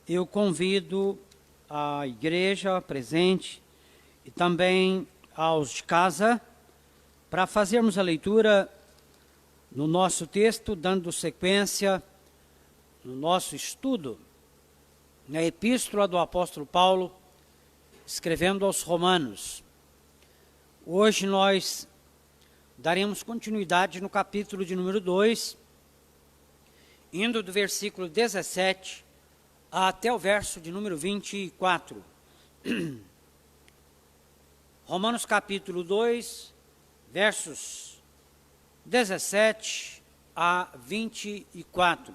eu convido a igreja presente e também aos de casa para fazermos a leitura no nosso texto, dando sequência no nosso estudo na epístola do apóstolo Paulo, escrevendo aos Romanos. Hoje nós daremos continuidade no capítulo de número 2, indo do versículo 17 até o verso de número 24. Romanos capítulo 2, versos 17 a 24.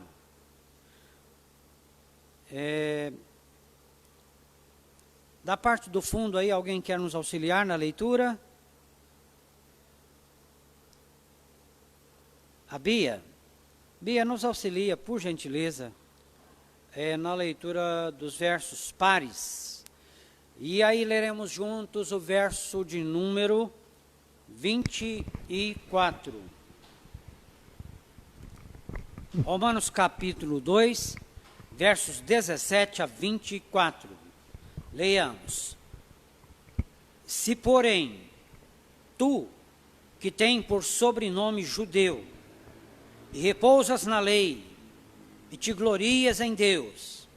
Da parte do fundo aí, alguém quer nos auxiliar na leitura? A Bia? Bia, nos auxilia, por gentileza, na leitura dos versos pares. E aí leremos juntos o verso de número 24. Romanos capítulo 2, versos 17 a 24. Leiamos. Se, porém, tu, que tem por sobrenome judeu, e repousas na lei, e te glorias em Deus,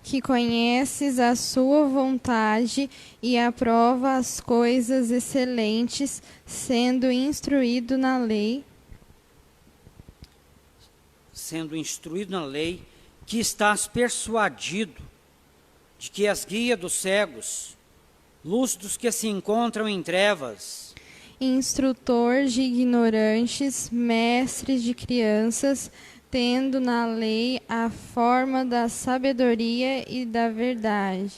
que conheces a sua vontade e aprova as coisas excelentes, sendo instruído na lei, que estás persuadido de que és guia dos cegos, luz dos que se encontram em trevas, instrutor de ignorantes, mestre de crianças, tendo na lei a forma da sabedoria e da verdade.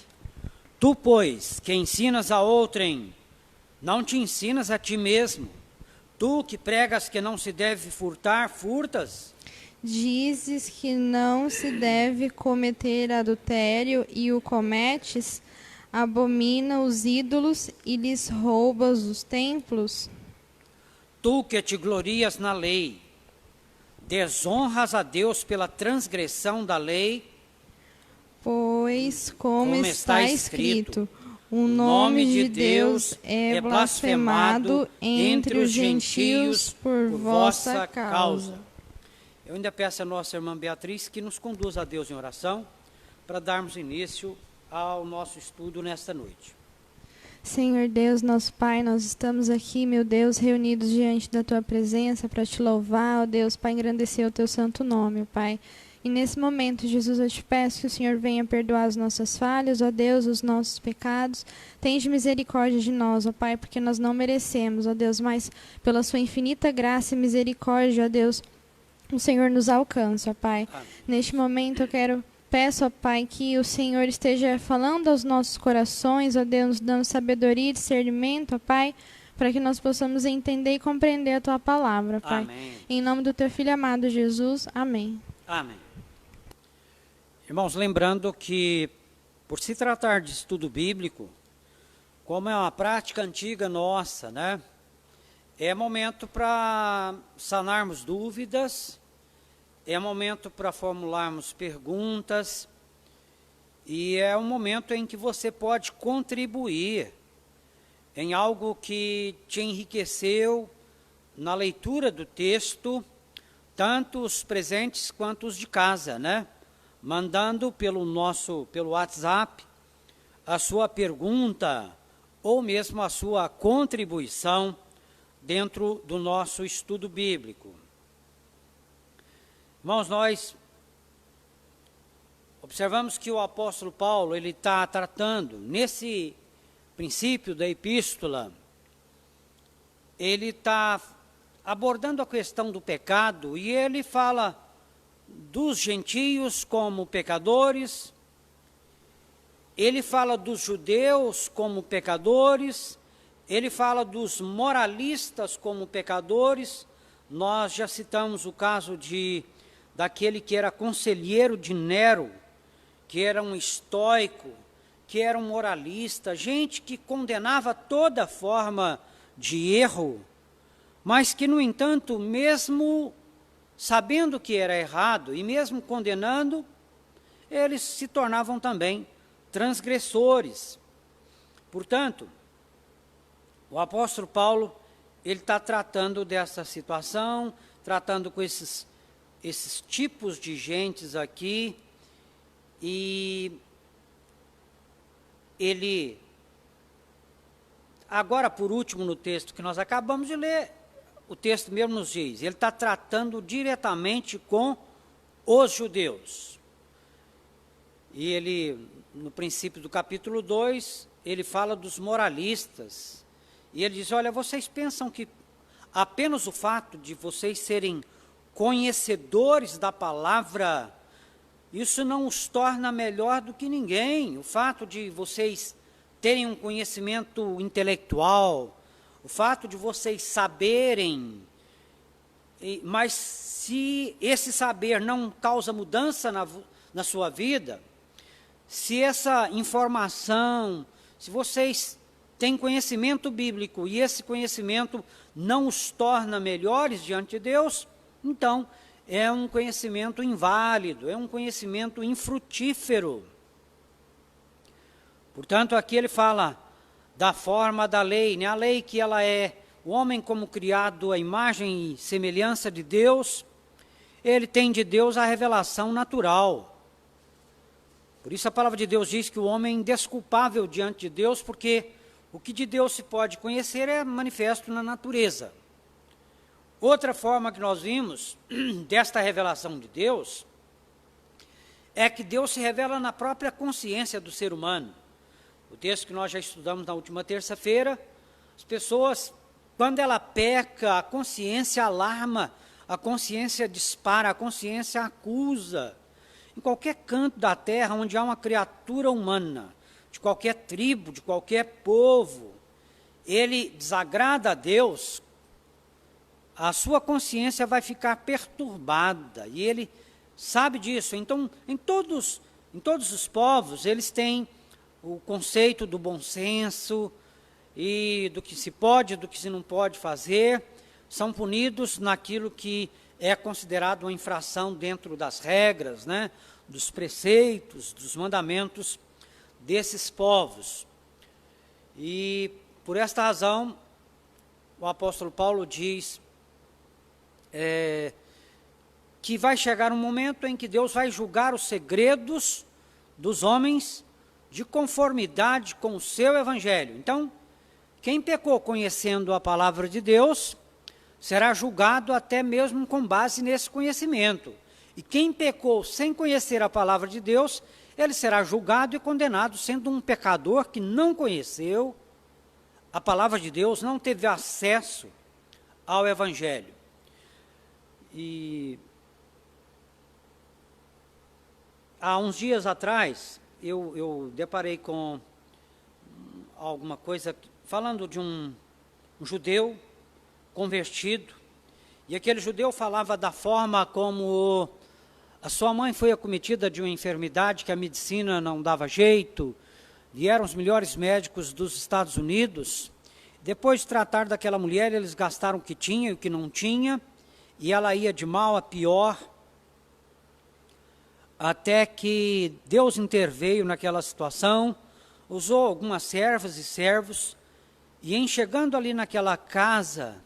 Tu, pois, que ensinas a outrem, não te ensinas a ti mesmo. Tu que pregas que não se deve furtar, furtas. Dizes que não se deve cometer adultério e o cometes, abomina os ídolos e lhes roubas os templos. Tu que te glorias na lei, desonras a Deus pela transgressão da lei, pois, como está escrito, o nome de Deus é blasfemado entre os gentios por vossa causa. Eu ainda peço a nossa irmã Beatriz que nos conduza a Deus em oração para darmos início ao nosso estudo nesta noite. Senhor Deus, nosso Pai, nós estamos aqui, meu Deus, reunidos diante da Tua presença para Te louvar, ó Deus, para engrandecer o Teu santo nome, Pai. E nesse momento, Jesus, eu Te peço que o Senhor venha perdoar as nossas falhas, ó Deus, os nossos pecados. Tende misericórdia de nós, ó Pai, porque nós não merecemos, ó Deus, mas pela Sua infinita graça e misericórdia, ó Deus, o Senhor nos alcança, ó Pai. Amém. Neste momento eu peço, ó Pai, que o Senhor esteja falando aos nossos corações, ó Deus, dando sabedoria e discernimento, ó Pai, para que nós possamos entender e compreender a Tua palavra, Pai. Amém. Em nome do Teu Filho amado Jesus, amém. Amém. Irmãos, lembrando que, por se tratar de estudo bíblico, como é uma prática antiga nossa, né? É momento para sanarmos dúvidas, é momento para formularmos perguntas, e é um momento em que você pode contribuir em algo que te enriqueceu na leitura do texto, tanto os presentes quanto os de casa, né? Mandando pelo WhatsApp a sua pergunta ou mesmo a sua contribuição dentro do nosso estudo bíblico. Irmãos, nós observamos que o apóstolo Paulo, ele está tratando, nesse princípio da epístola, ele está abordando a questão do pecado, e ele fala dos gentios como pecadores, ele fala dos judeus como pecadores, ele fala dos moralistas como pecadores. Nós já citamos o caso daquele que era conselheiro de Nero, que era um estoico, que era um moralista, gente que condenava toda forma de erro, mas que, no entanto, mesmo sabendo que era errado e mesmo condenando, eles se tornavam também transgressores. Portanto, o apóstolo Paulo, ele está tratando dessa situação, tratando com esses tipos de gentes aqui, e ele, agora por último no texto que nós acabamos de ler, o texto mesmo nos diz, ele está tratando diretamente com os judeus. E ele, no princípio do capítulo 2, ele fala dos moralistas, e ele diz, olha, vocês pensam que apenas o fato de vocês serem conhecedores da palavra, isso não os torna melhor do que ninguém. O fato de vocês terem um conhecimento intelectual, o fato de vocês saberem, mas se esse saber não causa mudança na sua vida, se essa informação, se vocês têm conhecimento bíblico e esse conhecimento não os torna melhores diante de Deus, então é um conhecimento inválido, é um conhecimento infrutífero. Portanto, aqui ele fala da forma da lei, né? A lei que ela é o homem como criado à imagem e semelhança de Deus, ele tem de Deus a revelação natural. Por isso a palavra de Deus diz que o homem é indesculpável diante de Deus, porque o que de Deus se pode conhecer é manifesto na natureza. Outra forma que nós vimos desta revelação de Deus é que Deus se revela na própria consciência do ser humano. O texto que nós já estudamos na última terça-feira, as pessoas, quando ela peca, a consciência alarma, a consciência dispara, a consciência acusa. Em qualquer canto da terra onde há uma criatura humana, de qualquer tribo, de qualquer povo, ele desagrada a Deus, a sua consciência vai ficar perturbada, e ele sabe disso. Então, em todos os povos, eles têm o conceito do bom senso, e do que se pode, do que se não pode fazer, são punidos naquilo que é considerado uma infração dentro das regras, né, dos preceitos, dos mandamentos desses povos. E, por esta razão, o apóstolo Paulo diz que vai chegar um momento em que Deus vai julgar os segredos dos homens de conformidade com o seu evangelho. Então, quem pecou conhecendo a palavra de Deus, será julgado até mesmo com base nesse conhecimento. E quem pecou sem conhecer a palavra de Deus, ele será julgado e condenado, sendo um pecador que não conheceu a palavra de Deus, não teve acesso ao evangelho. E há uns dias atrás, eu deparei com alguma coisa, falando de um judeu convertido, e aquele judeu falava da forma como a sua mãe foi acometida de uma enfermidade que a medicina não dava jeito, vieram os melhores médicos dos Estados Unidos, depois de tratar daquela mulher, eles gastaram o que tinha e o que não tinha, e ela ia de mal a pior, até que Deus interveio naquela situação, usou algumas servas e servos, e em chegando ali naquela casa,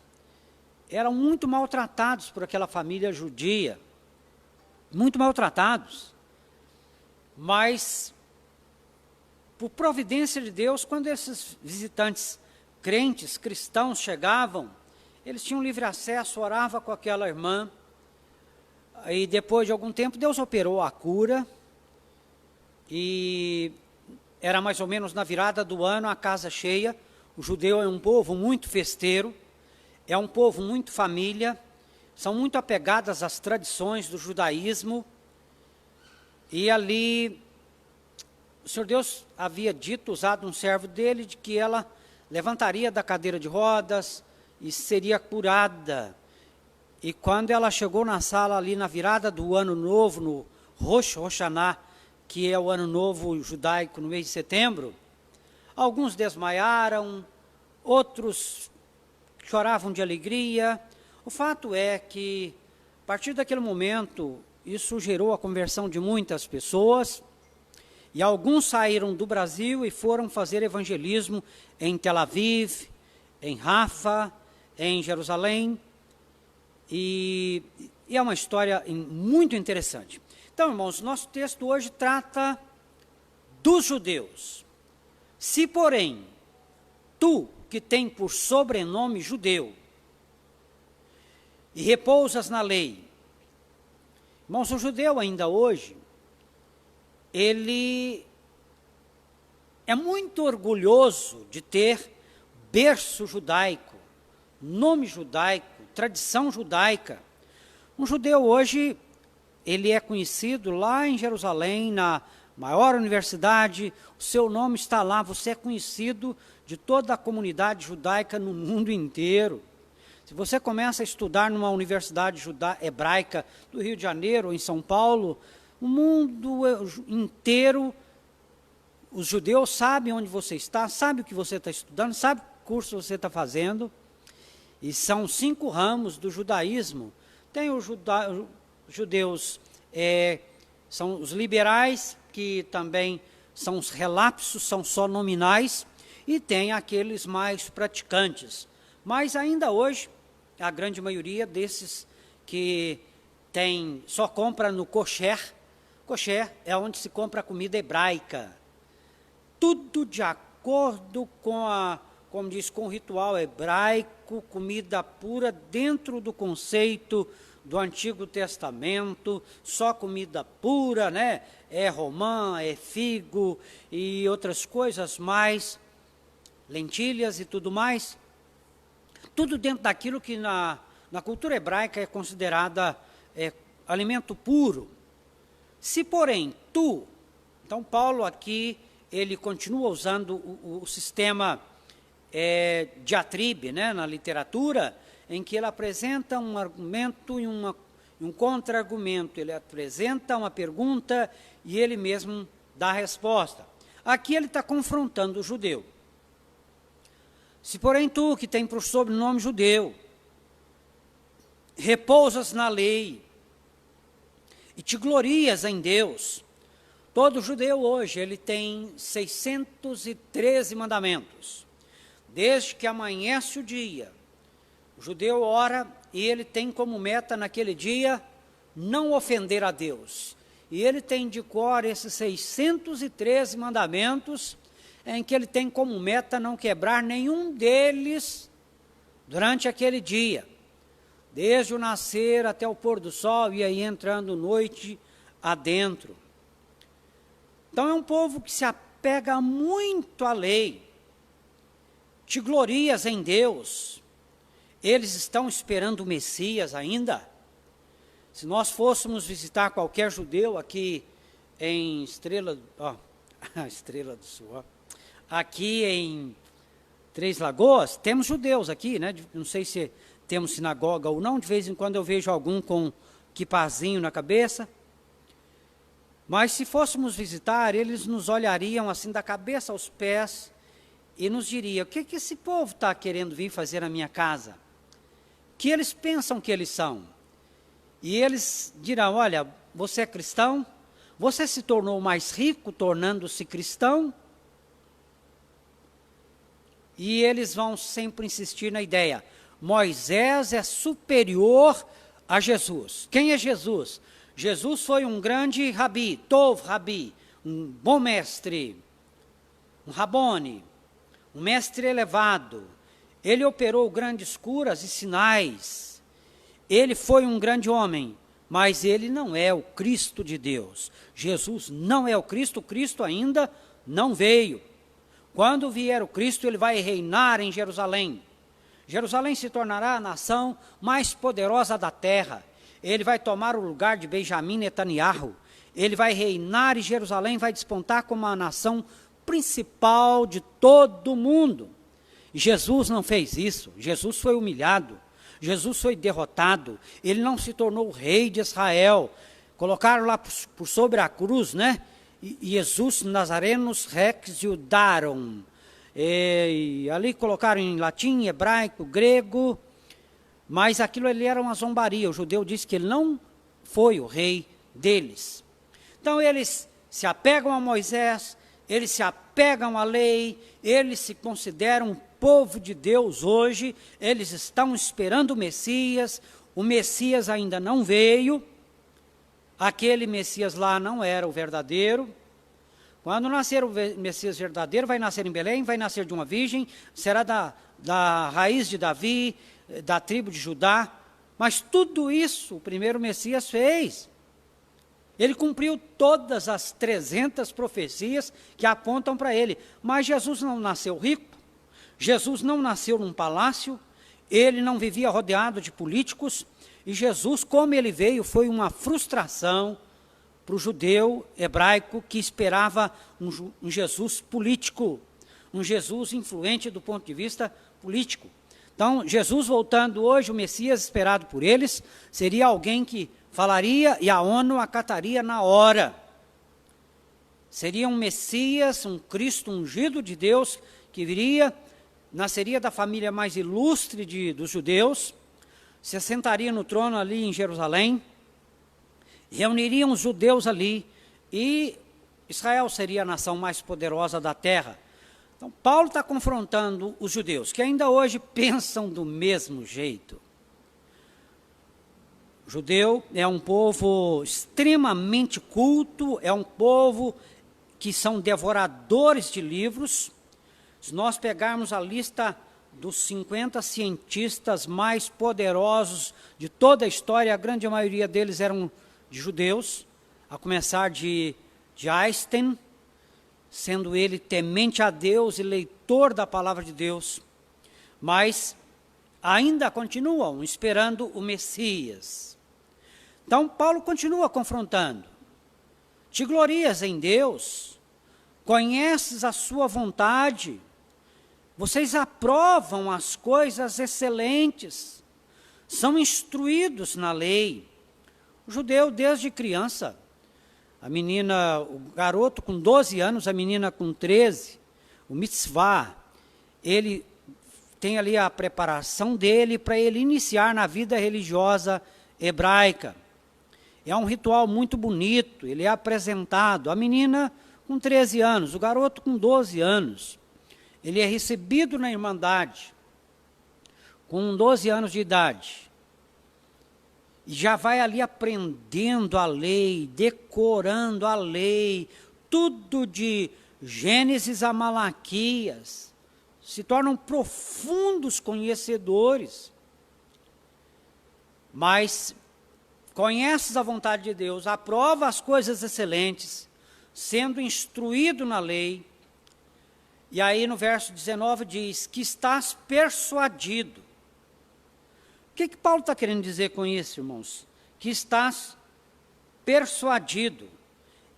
eram muito maltratados por aquela família judia, muito maltratados, mas por providência de Deus, quando esses visitantes crentes, cristãos chegavam, eles tinham livre acesso, orava com aquela irmã, e depois de algum tempo Deus operou a cura, e era mais ou menos na virada do ano, a casa cheia. O judeu é um povo muito festeiro, é um povo muito família, são muito apegadas às tradições do judaísmo, e ali o Senhor Deus havia dito, usado um servo dele, de que ela levantaria da cadeira de rodas e seria curada. E quando ela chegou na sala ali na virada do ano novo, no Rosh Hashanah, que é o ano novo judaico no mês de setembro, alguns desmaiaram, outros choravam de alegria. O fato é que, a partir daquele momento, isso gerou a conversão de muitas pessoas, e alguns saíram do Brasil e foram fazer evangelismo em Tel Aviv, em Rafa, em Jerusalém, e é uma história muito interessante. Então, irmãos, nosso texto hoje trata dos judeus. Se, porém, tu, que tem por sobrenome judeu, e repousas na lei. Irmãos, o judeu ainda hoje, ele é muito orgulhoso de ter berço judaico, nome judaico, tradição judaica. Um judeu hoje, ele é conhecido lá em Jerusalém, na maior universidade, o seu nome está lá, você é conhecido de toda a comunidade judaica no mundo inteiro. Se você começa a estudar numa universidade hebraica do Rio de Janeiro ou em São Paulo, o mundo inteiro, os judeus sabem onde você está, sabem o que você está estudando, sabem o curso você está fazendo. E são 5 ramos do judaísmo. Tem os judeus, são os liberais, que também são os relapsos, são só nominais, e tem aqueles mais praticantes. Mas ainda hoje, a grande maioria desses que só compra no kosher. Kosher é onde se compra a comida hebraica. Tudo de acordo como diz, com o ritual hebraico, comida pura dentro do conceito do Antigo Testamento, só comida pura, né? É romã, é figo e outras coisas mais, lentilhas e tudo mais. Tudo dentro daquilo que na cultura hebraica é considerada alimento puro. Se, porém, então Paulo aqui, ele continua usando o sistema diatribe, né, na literatura, em que ele apresenta um argumento e um contra-argumento, ele apresenta uma pergunta e ele mesmo dá a resposta. Aqui ele está confrontando o judeu. Se, porém, tu, que tem por sobrenome judeu, repousas na lei e te glorias em Deus. Todo judeu hoje, ele tem 613 mandamentos. Desde que amanhece o dia, o judeu ora e ele tem como meta naquele dia não ofender a Deus. E ele tem de cor esses 613 mandamentos, em que ele tem como meta não quebrar nenhum deles durante aquele dia, desde o nascer até o pôr do sol, e aí entrando noite adentro. Então é um povo que se apega muito à lei, te glorias em Deus. Eles estão esperando o Messias ainda. Se nós fôssemos visitar qualquer judeu aqui em Estrela do Sul, aqui em Três Lagoas, temos judeus aqui, né? Não sei se temos sinagoga ou não, de vez em quando eu vejo algum com quipazinho na cabeça. Mas se fôssemos visitar, eles nos olhariam assim da cabeça aos pés e nos diriam: o que esse povo está querendo vir fazer na minha casa? Que eles pensam que eles são? E eles dirão: olha, você é cristão? Você se tornou mais rico tornando-se cristão? E eles vão sempre insistir na ideia: Moisés é superior a Jesus. Quem é Jesus? Jesus foi um grande rabi, tov rabi, um bom mestre, um rabone, um mestre elevado. Ele operou grandes curas e sinais. Ele foi um grande homem, mas ele não é o Cristo de Deus. Jesus não é o Cristo ainda não veio. Quando vier o Cristo, ele vai reinar em Jerusalém. Jerusalém se tornará a nação mais poderosa da terra. Ele vai tomar o lugar de Benjamim Netanyahu. Ele vai reinar e Jerusalém vai despontar como a nação principal de todo o mundo. E Jesus não fez isso. Jesus foi humilhado. Jesus foi derrotado. Ele não se tornou rei de Israel. Colocaram lá por sobre a cruz, né? Jesus Nazarenos Rex Judarum. E ali colocaram em latim, hebraico, grego, mas aquilo ali era uma zombaria. O judeu disse que ele não foi o rei deles. Então eles se apegam a Moisés, eles se apegam à lei, eles se consideram povo de Deus hoje, eles estão esperando o Messias ainda não veio, aquele Messias lá não era o verdadeiro. Quando nascer o Messias verdadeiro, vai nascer em Belém, vai nascer de uma virgem, será da raiz de Davi, da tribo de Judá, mas tudo isso o primeiro Messias fez. Ele cumpriu todas as 300 profecias que apontam para ele, mas Jesus não nasceu rico, Jesus não nasceu num palácio, ele não vivia rodeado de políticos, e Jesus, como ele veio, foi uma frustração para o judeu hebraico que esperava um Jesus político, um Jesus influente do ponto de vista político. Então, Jesus voltando hoje, o Messias esperado por eles, seria alguém que falaria e a ONU acataria na hora. Seria um Messias, um Cristo ungido de Deus, que viria, nasceria da família mais ilustre dos judeus, se assentaria no trono ali em Jerusalém, reuniriam os judeus ali, e Israel seria a nação mais poderosa da terra. Então, Paulo está confrontando os judeus, que ainda hoje pensam do mesmo jeito. O judeu é um povo extremamente culto, é um povo que são devoradores de livros. Se nós pegarmos a lista dos 50 cientistas mais poderosos de toda a história, a grande maioria deles eram de judeus, a começar de Einstein, sendo ele temente a Deus e leitor da palavra de Deus, mas ainda continuam esperando o Messias. Então, Paulo continua confrontando. Te glorias em Deus, conheces a sua vontade, vocês aprovam as coisas excelentes, são instruídos na lei. O judeu, desde criança, a menina, o garoto com 12 anos, a menina com 13, o mitzvah, ele tem ali a preparação dele para ele iniciar na vida religiosa hebraica. É um ritual muito bonito, ele é apresentado. A menina com 13 anos, o garoto com 12 anos, ele é recebido na Irmandade, com 12 anos de idade. E já vai ali aprendendo a lei, decorando a lei, tudo de Gênesis a Malaquias. Se tornam profundos conhecedores. Mas conheces a vontade de Deus, aprova as coisas excelentes, sendo instruído na lei. E aí no verso 19 diz que estás persuadido. O que Paulo está querendo dizer com isso, irmãos? Que estás persuadido.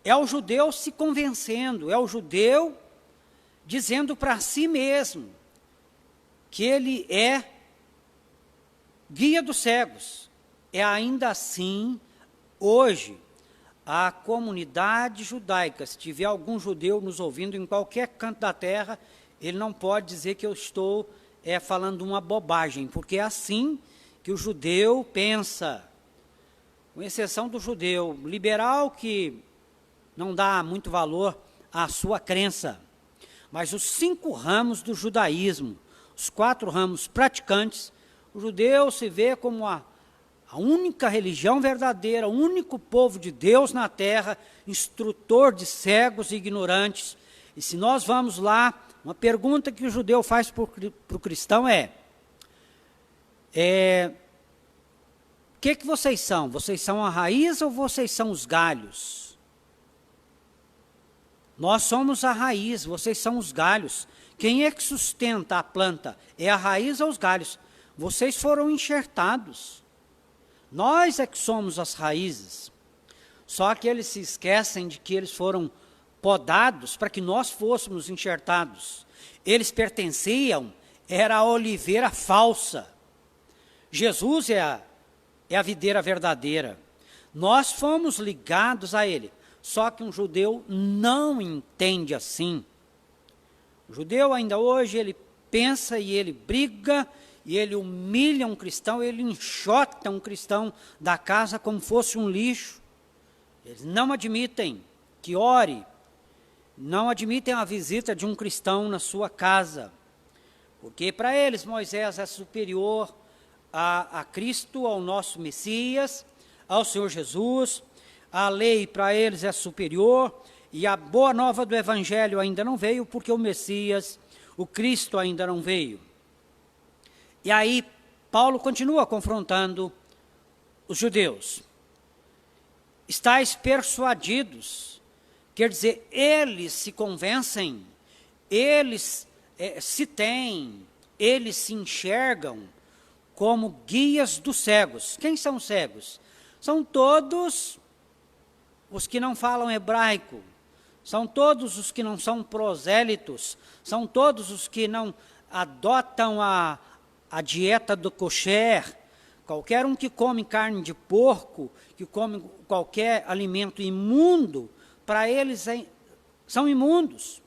É o judeu se convencendo, é o judeu dizendo para si mesmo que ele é guia dos cegos. É ainda assim, hoje, a comunidade judaica, se tiver algum judeu nos ouvindo em qualquer canto da terra, ele não pode dizer que eu estou falando uma bobagem, porque é assim que o judeu pensa, com exceção do judeu liberal, que não dá muito valor à sua crença. Mas os 5 ramos do judaísmo, os 4 ramos praticantes, o judeu se vê como a única religião verdadeira, o único povo de Deus na terra, instrutor de cegos e ignorantes. E se nós vamos lá, uma pergunta que o judeu faz para o cristão o que vocês são? Vocês são a raiz ou vocês são os galhos? Nós somos a raiz, vocês são os galhos. Quem é que sustenta a planta? É a raiz ou os galhos? Vocês foram enxertados. Nós é que somos as raízes. Só que eles se esquecem de que eles foram podados para que nós fôssemos enxertados. Eles pertenciam, era a oliveira falsa. Jesus é a videira verdadeira. Nós fomos ligados a ele. Só que um judeu não entende assim. O judeu ainda hoje, ele pensa e ele briga, e ele humilha um cristão, ele enxota um cristão da casa como fosse um lixo. Eles não admitem que ore, não admitem a visita de um cristão na sua casa, porque para eles Moisés é superior a Cristo, ao nosso Messias, ao Senhor Jesus. A lei para eles é superior, e a boa nova do Evangelho ainda não veio, porque o Messias, o Cristo ainda não veio. E aí Paulo continua confrontando os judeus. Estais persuadidos, quer dizer, eles se convencem, eles se têm, eles se enxergam como guias dos cegos. Quem são os cegos? São todos os que não falam hebraico, são todos os que não são prosélitos, são todos os que não adotam a dieta do kosher. Qualquer um que come carne de porco, que come qualquer alimento imundo, para eles são imundos.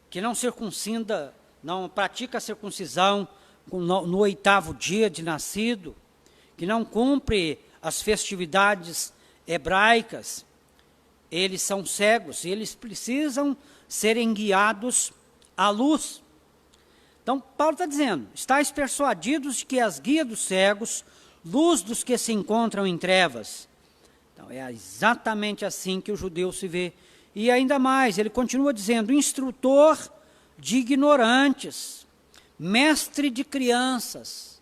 Que não circuncida, não pratica a circuncisão no 8º dia de nascido, que não cumpre as festividades hebraicas, eles são cegos, e eles precisam serem guiados à luz. Então, Paulo está dizendo, estáis persuadidos de que as guias dos cegos, luz dos que se encontram em trevas. Então, é exatamente assim que o judeu se vê. E ainda mais, ele continua dizendo, instrutor de ignorantes, mestre de crianças.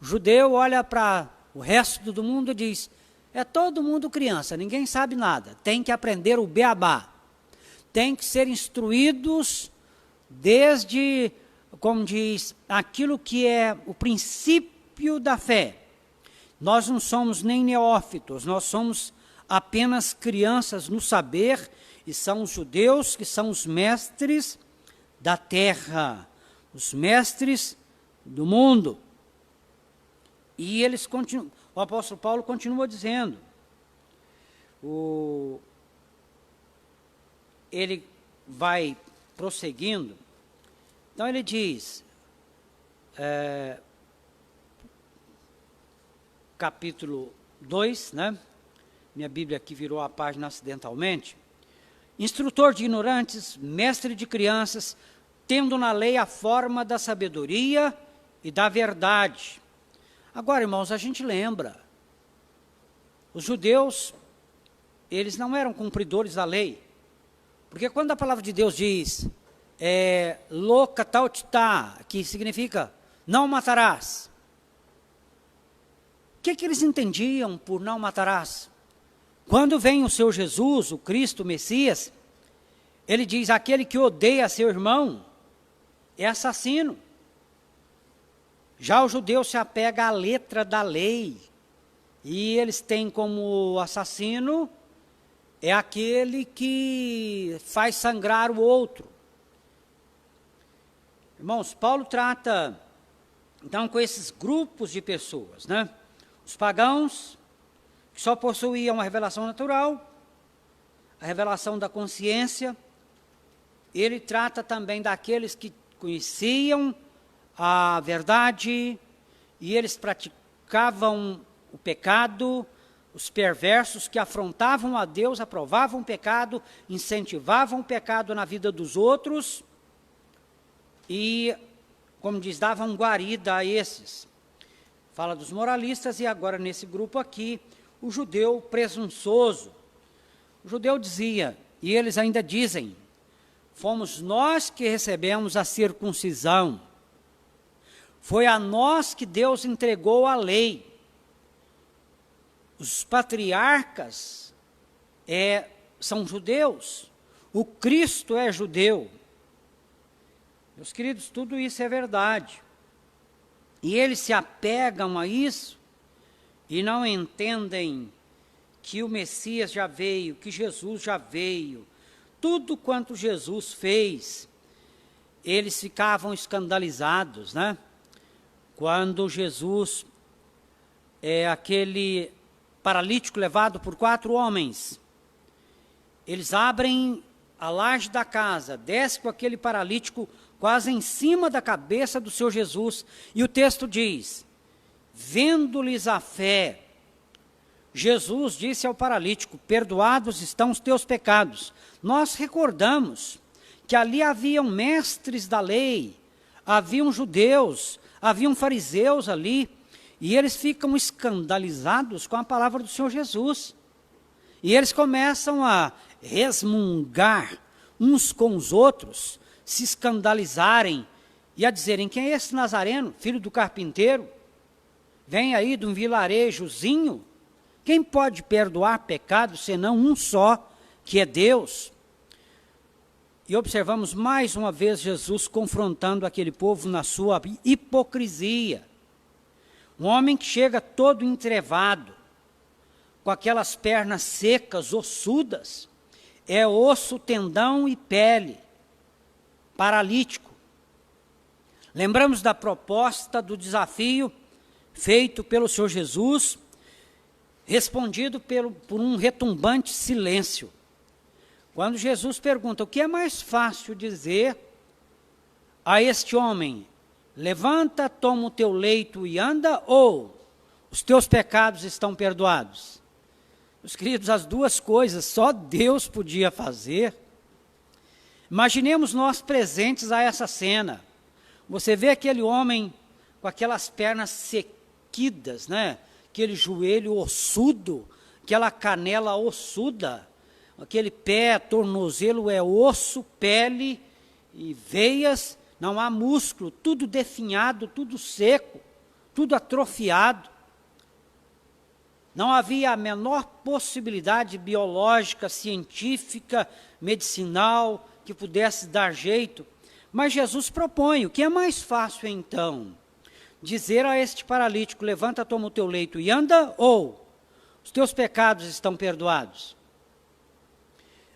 O judeu olha para o resto do mundo e diz, é todo mundo criança, ninguém sabe nada, tem que aprender o beabá, tem que ser instruídos desde, como diz, aquilo que é o princípio da fé. Nós não somos nem neófitos, nós somos apenas crianças no saber, e são os judeus que são os mestres da terra, os mestres do mundo. E eles continuam, o apóstolo Paulo continua dizendo, ele vai prosseguindo, então ele diz, capítulo 2, né? Minha Bíblia aqui virou a página acidentalmente. Instrutor de ignorantes, mestre de crianças, tendo na lei a forma da sabedoria e da verdade. Agora, irmãos, a gente lembra, os judeus, eles não eram cumpridores da lei, porque quando a palavra de Deus diz, louca tautitá, que significa, não matarás, o que eles entendiam por não matarás? Quando vem o seu Jesus, o Cristo, o Messias, ele diz, aquele que odeia seu irmão é assassino. Já o judeu se apega à letra da lei, e eles têm como assassino, é aquele que faz sangrar o outro. Irmãos, Paulo trata, então, com esses grupos de pessoas, né? Os pagãos, que só possuíam a revelação natural, a revelação da consciência. Ele trata também daqueles que conheciam a verdade, e eles praticavam o pecado, os perversos que afrontavam a Deus, aprovavam o pecado, incentivavam o pecado na vida dos outros, e, como diz, davam guarida a esses. Fala dos moralistas, e agora nesse grupo aqui, o judeu presunçoso. O judeu dizia, e eles ainda dizem, fomos nós que recebemos a circuncisão, foi a nós que Deus entregou a lei. Os patriarcas são judeus, o Cristo é judeu. Meus queridos, tudo isso é verdade. E eles se apegam a isso e não entendem que o Messias já veio, que Jesus já veio. Tudo quanto Jesus fez, eles ficavam escandalizados, né? Quando Jesus aquele paralítico levado por 4 homens, eles abrem a laje da casa, desce com aquele paralítico quase em cima da cabeça do Senhor Jesus, e o texto diz, vendo-lhes a fé, Jesus disse ao paralítico: perdoados estão os teus pecados. Nós recordamos que ali haviam mestres da lei, haviam judeus, haviam fariseus ali, e eles ficam escandalizados com a palavra do Senhor Jesus. E eles começam a resmungar uns com os outros, se escandalizarem e a dizerem: quem é esse Nazareno, filho do carpinteiro? Vem aí de um vilarejozinho? Quem pode perdoar pecado senão um só, que é Deus? E observamos mais uma vez Jesus confrontando aquele povo na sua hipocrisia. Um homem que chega todo entrevado, com aquelas pernas secas, ossudas, é osso, tendão e pele, paralítico. Lembramos da proposta do desafio feito pelo Senhor Jesus, respondido por um retumbante silêncio. Quando Jesus pergunta: o que é mais fácil dizer a este homem? Levanta, toma o teu leito e anda, ou os teus pecados estão perdoados? Meus queridos, as duas coisas só Deus podia fazer. Imaginemos nós presentes a essa cena. Você vê aquele homem com aquelas pernas sequidas, né? Aquele joelho ossudo, aquela canela ossuda, aquele pé, tornozelo é osso, pele e veias, não há músculo, tudo definhado, tudo seco, tudo atrofiado. Não havia a menor possibilidade biológica, científica, medicinal, que pudesse dar jeito. Mas Jesus propõe: o que é mais fácil então? Dizer a este paralítico: levanta, toma o teu leito e anda, ou os teus pecados estão perdoados?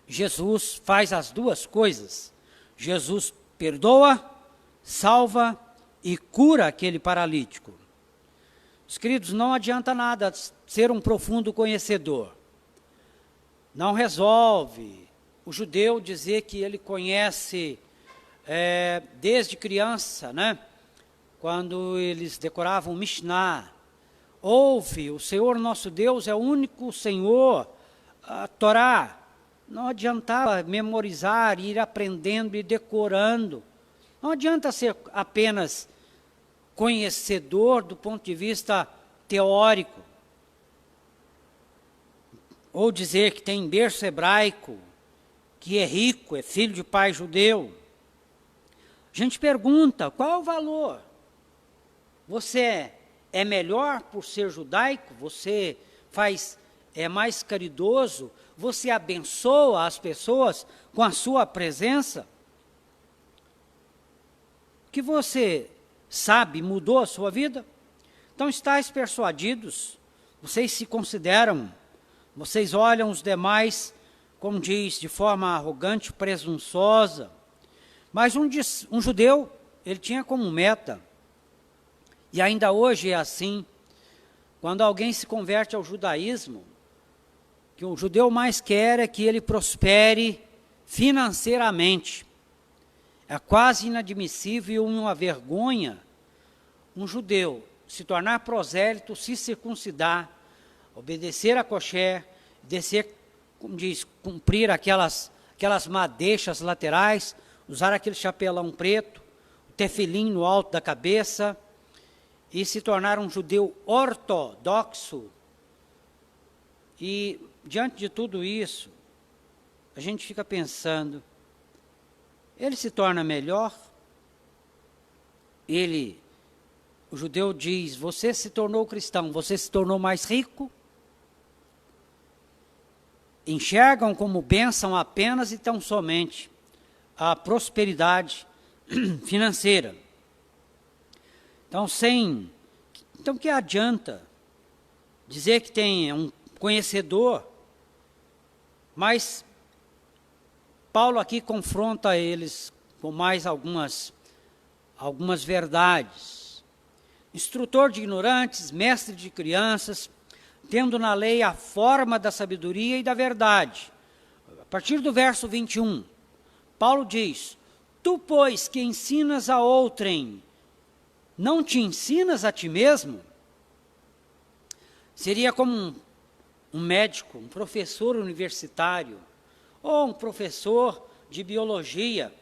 Jesus faz as duas coisas. Jesus perdoa, salva e cura aquele paralítico. Os queridos, não adianta nada ser um profundo conhecedor. Não resolve o judeu dizer que ele conhece desde criança, né? Quando eles decoravam Mishnah. Ouve, o Senhor nosso Deus é o único Senhor, a Torá. Não adiantava memorizar, ir aprendendo e decorando. Não adianta ser apenas conhecedor do ponto de vista teórico. Ou dizer que tem berço hebraico, que é rico, é filho de pai judeu. A gente pergunta: qual o valor? Você é melhor por ser judaico? Você é mais caridoso? Você abençoa as pessoas com a sua presença? O que você sabe mudou a sua vida? Então, estáis persuadidos, vocês se consideram, vocês olham os demais, como diz, de forma arrogante, presunçosa. Mas um judeu, ele tinha como meta, e ainda hoje é assim, quando alguém se converte ao judaísmo, que o judeu mais quer é que ele prospere financeiramente. É quase inadmissível e uma vergonha um judeu se tornar prosélito, se circuncidar, obedecer a kosher, descer, como diz, cumprir aquelas madeixas laterais, usar aquele chapelão preto, o tefilim no alto da cabeça, e se tornar um judeu ortodoxo. E diante de tudo isso, a gente fica pensando: ele se torna melhor? O judeu diz: você se tornou cristão, você se tornou mais rico? Enxergam como bênção apenas e tão somente a prosperidade financeira. Então, que adianta dizer que tem um conhecedor, mas Paulo aqui confronta eles com mais algumas verdades. Instrutor de ignorantes, mestre de crianças, tendo na lei a forma da sabedoria e da verdade. A partir do verso 21, Paulo diz: tu, pois, que ensinas a outrem, não te ensinas a ti mesmo? Seria como um médico, um professor universitário, ou um professor de biologia,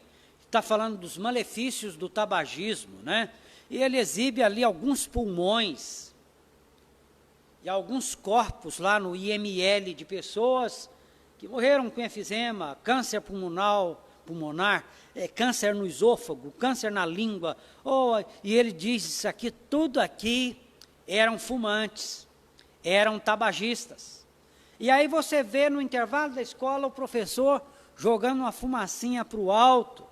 está falando dos malefícios do tabagismo, né? E ele exibe ali alguns pulmões e alguns corpos lá no IML de pessoas que morreram com efizema, câncer pulmonar, câncer no esôfago, câncer na língua, e ele diz isso aqui, tudo aqui eram fumantes, eram tabagistas. E aí você vê no intervalo da escola o professor jogando uma fumacinha para o alto.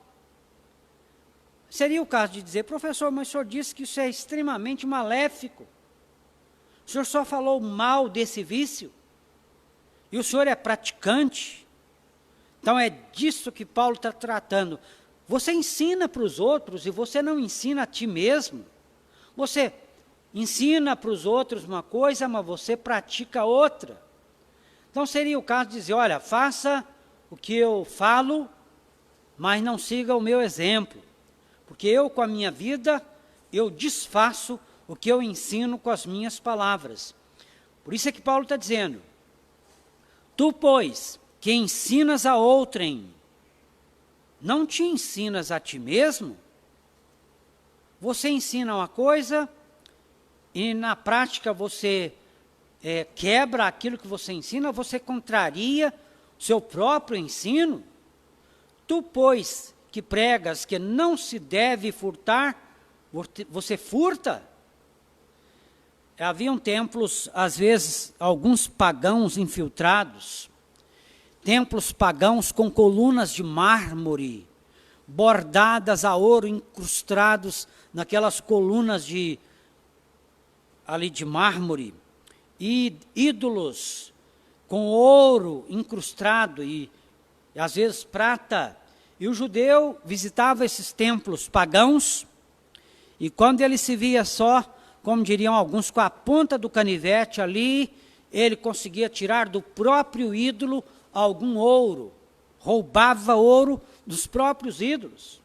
Seria o caso de dizer, professor, mas o senhor disse que isso é extremamente maléfico. O senhor só falou mal desse vício? E o senhor é praticante? Então é disso que Paulo está tratando. Você ensina para os outros e você não ensina a ti mesmo. Você ensina para os outros uma coisa, mas você pratica outra. Então seria o caso de dizer, olha, faça o que eu falo, mas não siga o meu exemplo. Porque eu, com a minha vida, eu desfaço o que eu ensino com as minhas palavras. Por isso é que Paulo está dizendo, tu, pois, que ensinas a outrem, não te ensinas a ti mesmo? Você ensina uma coisa e na prática você quebra aquilo que você ensina, você contraria o seu próprio ensino? Tu, pois, que pregas que não se deve furtar, você furta? Haviam templos, às vezes, alguns pagãos infiltrados, templos pagãos com colunas de mármore, bordadas a ouro, incrustados naquelas colunas ali de mármore, e ídolos com ouro incrustado e às vezes prata. E o judeu visitava esses templos pagãos, e quando ele se via só, como diriam alguns, com a ponta do canivete ali, ele conseguia tirar do próprio ídolo algum ouro, roubava ouro dos próprios ídolos.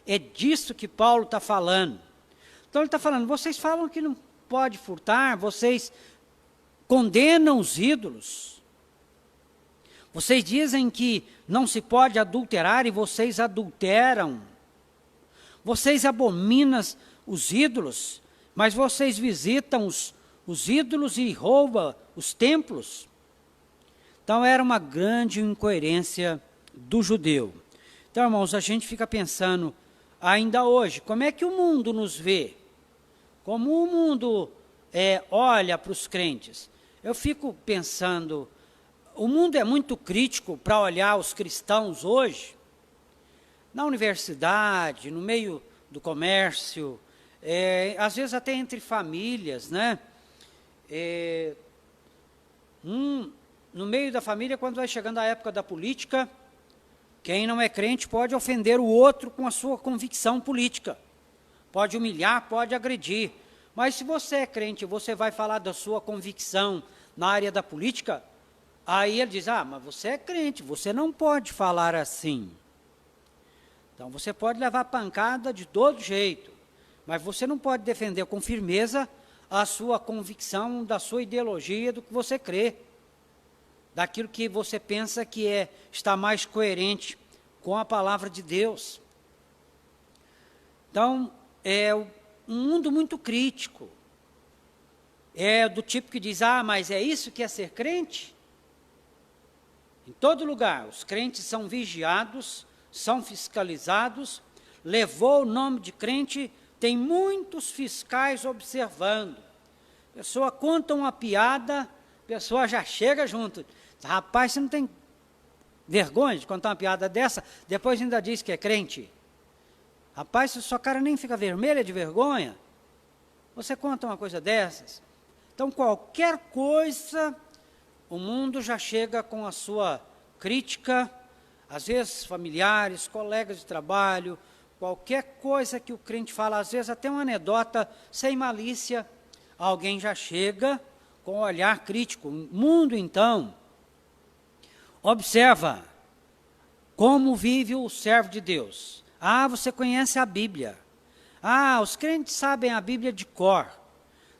É disso que Paulo está falando. Então ele está falando, vocês falam que não pode furtar, vocês condenam os ídolos. Vocês dizem que não se pode adulterar e vocês adulteram. Vocês abominam os ídolos, mas vocês visitam os ídolos e roubam os templos. Então era uma grande incoerência do judeu. Então, irmãos, a gente fica pensando, ainda hoje, como é que o mundo nos vê? Como o mundo olha para os crentes? Eu fico pensando, o mundo é muito crítico para olhar os cristãos hoje, na universidade, no meio do comércio, às vezes até entre famílias, né? No meio da família, quando vai chegando a época da política, quem não é crente pode ofender o outro com a sua convicção política, pode humilhar, pode agredir. Mas se você é crente, você vai falar da sua convicção na área da política, aí ele diz, mas você é crente, você não pode falar assim. Então você pode levar pancada de todo jeito, mas você não pode defender com firmeza a sua convicção, da sua ideologia, do que você crê, daquilo que você pensa que está mais coerente com a palavra de Deus. Então, é um mundo muito crítico. É do tipo que diz, mas é isso que é ser crente? Em todo lugar, os crentes são vigiados, são fiscalizados, levou o nome de crente, tem muitos fiscais observando. A pessoa conta uma piada, a pessoa já chega junto. Rapaz, você não tem vergonha de contar uma piada dessa? Depois ainda diz que é crente. Rapaz, sua cara nem fica vermelha de vergonha. Você conta uma coisa dessas? Então, qualquer coisa, o mundo já chega com a sua crítica, às vezes familiares, colegas de trabalho, qualquer coisa que o crente fala, às vezes até uma anedota sem malícia, alguém já chega com um olhar crítico. O mundo, então, observa como vive o servo de Deus. Você conhece a Bíblia. Os crentes sabem a Bíblia de cor.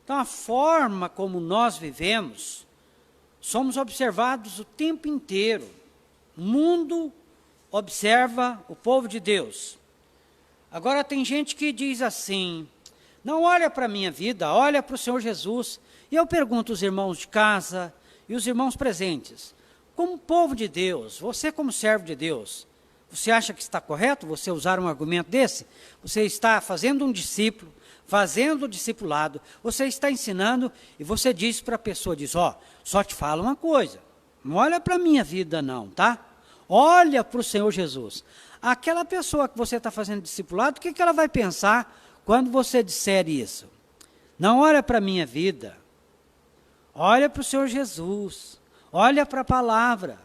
Então, a forma como nós vivemos, somos observados o tempo inteiro. O mundo observa o povo de Deus. Agora tem gente que diz assim, não olha para a minha vida, olha para o Senhor Jesus. E eu pergunto aos irmãos de casa e os irmãos presentes, como povo de Deus, você como servo de Deus, você acha que está correto você usar um argumento desse? Você está fazendo um discípulo, fazendo o discipulado, você está ensinando e você diz para a pessoa, diz, só te falo uma coisa, não olha para a minha vida não, tá? Olha para o Senhor Jesus. Aquela pessoa que você está fazendo discipulado, o que ela vai pensar quando você disser isso? Não olha para a minha vida, olha para o Senhor Jesus, olha para a palavra.